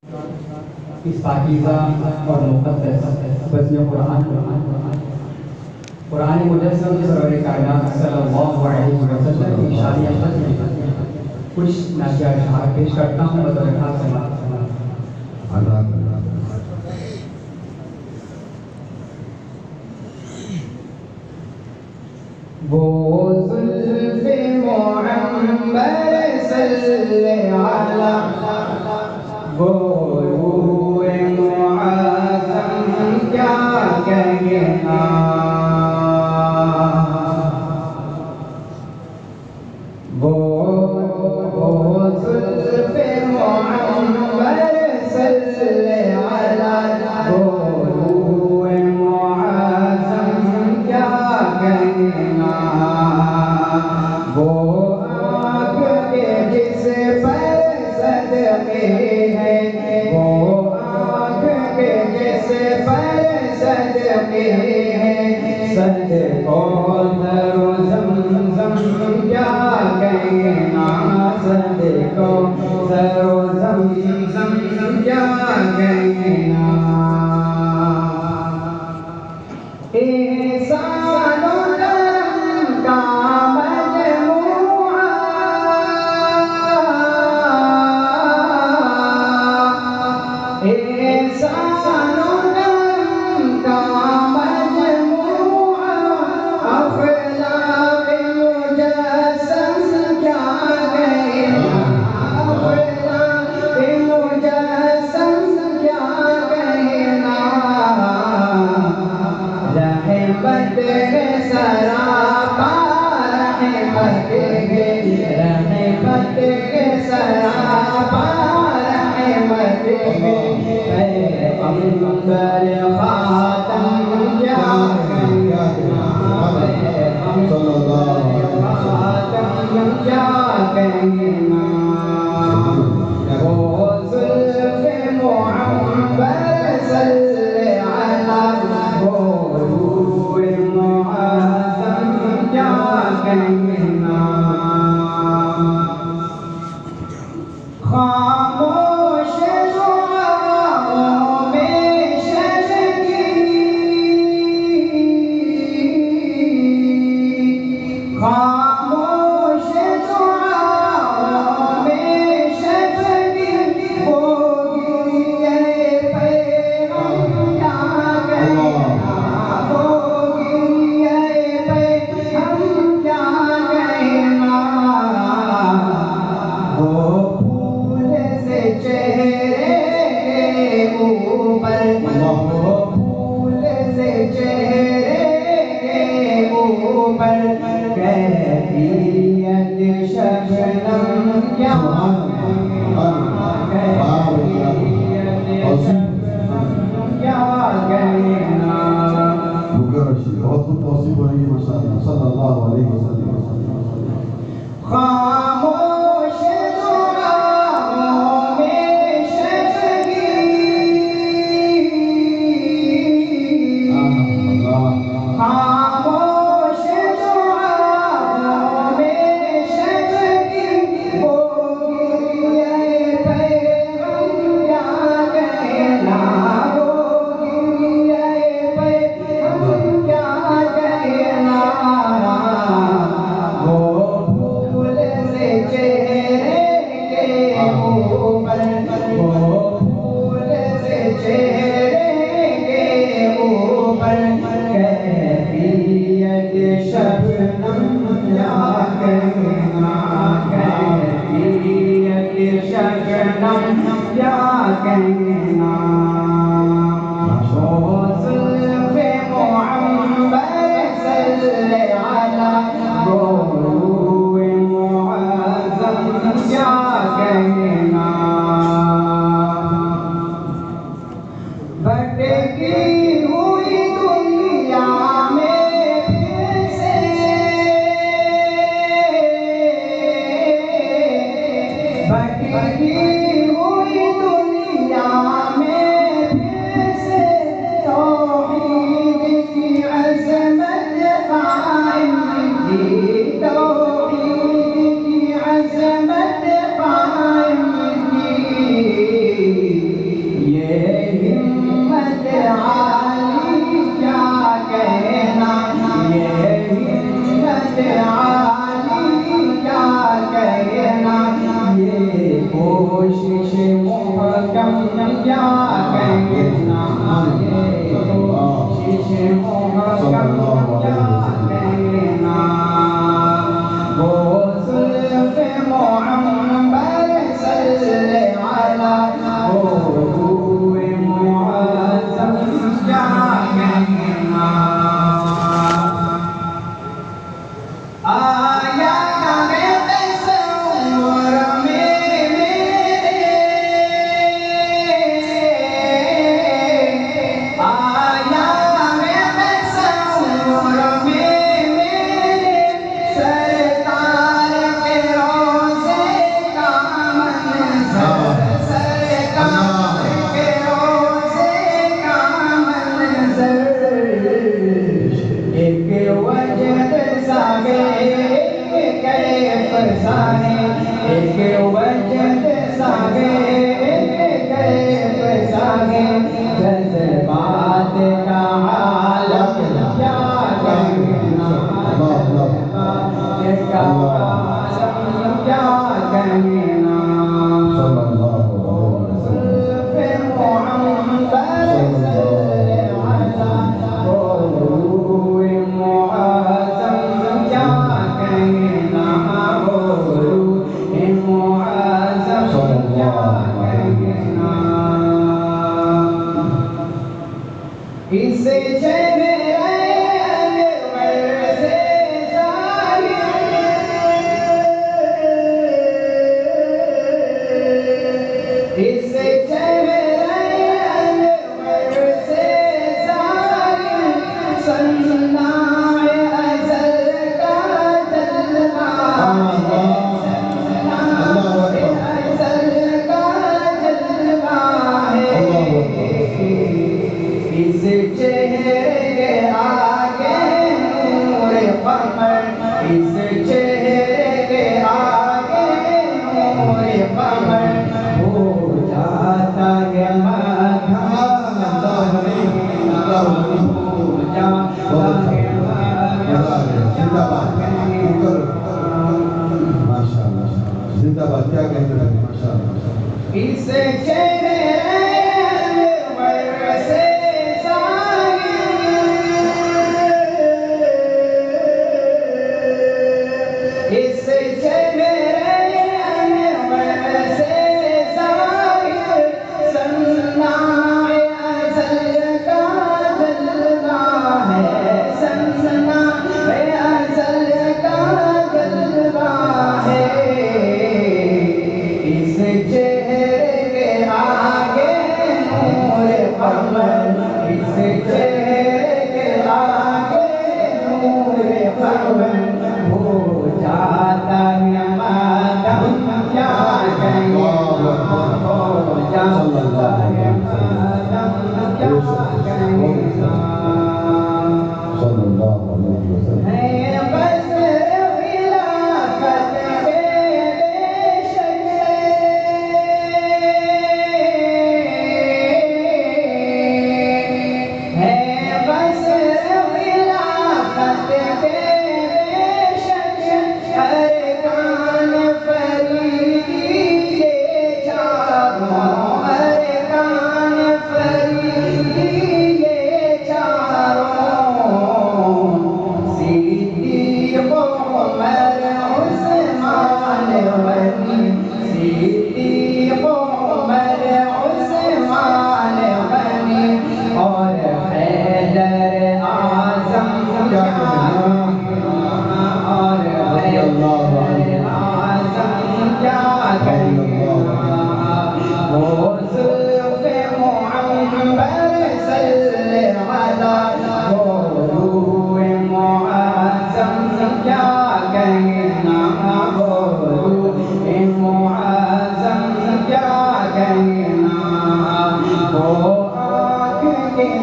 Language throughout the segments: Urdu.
اس پاکیزہ اور مقدس بزم قرآن مجسم سرور کائنات صلی اللہ علیہ وسلم کی شادی میں کچھ نعتیہ اشعار پیش کرتا ہوں بطور خاص سماعت. وہ زلف معمر صلی علی وہ روح معظم کیا کہنا وہ زلف معمر صلی علی وہ روح معظم کیا کہنا وہ آنکھ کے جس پر صدقے ہیں وہ آنکھ کے جس پر صدقے ہیں صدقوں در و زمزم کیا کہنا صدقوں در و زمزم کیا کہنا احسان و کرم کا مجموعہ احسان و کرم کا مجموعہ اخلاق مجسم کیا کہنا اخلاق مجسم کیا کہنا رحمت ہے سراپا رحمت ہے سراپا رحمت ہے امبر خاتم کیا کہنا خاتم کیا کہنا وہ زلف معمر صلی علی وہ روح معظم کیا کہنا خاموش دعاؤں میں شجگی خاموش دعاؤں میں شجگی ہوگی یہ پیغام کیا کہنا ہوگی یہ پیغام کیا کہنا وہ پھول سے چہرے کے اوپر وہ پھول سے چہرے کے اوپر کیفیت شبنم کیا کیفیت شبنم کیا کہنا بہت کچھ توصیف ہو رہی ہے ماشاءاللہ صلی اللہ علیہ وسلم خاموش دعاؤں میں شجگی خاموش دعاؤں میں شجگی ہوگی یہ پیغام کیا کہنا ہوگی یہ پیغام کیا کہنا وہ پھول سے چہرے کے اوپر وہ پھول سے چہرے کے اوپر کیفیت شبنم کیا کہنا کیفیت شبنم کیا کہنا وہ زلف معمر صلی علی وہ روح معظم کیا کہنا بھٹکی ہوئی دنیا میں پھر سے بھٹکی ہوئی دنیا میں کیا کہنا یہ کوشش محکم کیا کہنا وہ زلف محمد صلی علیہ وہ معظم کیا کہنا آیا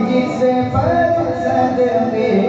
جس پر صدقے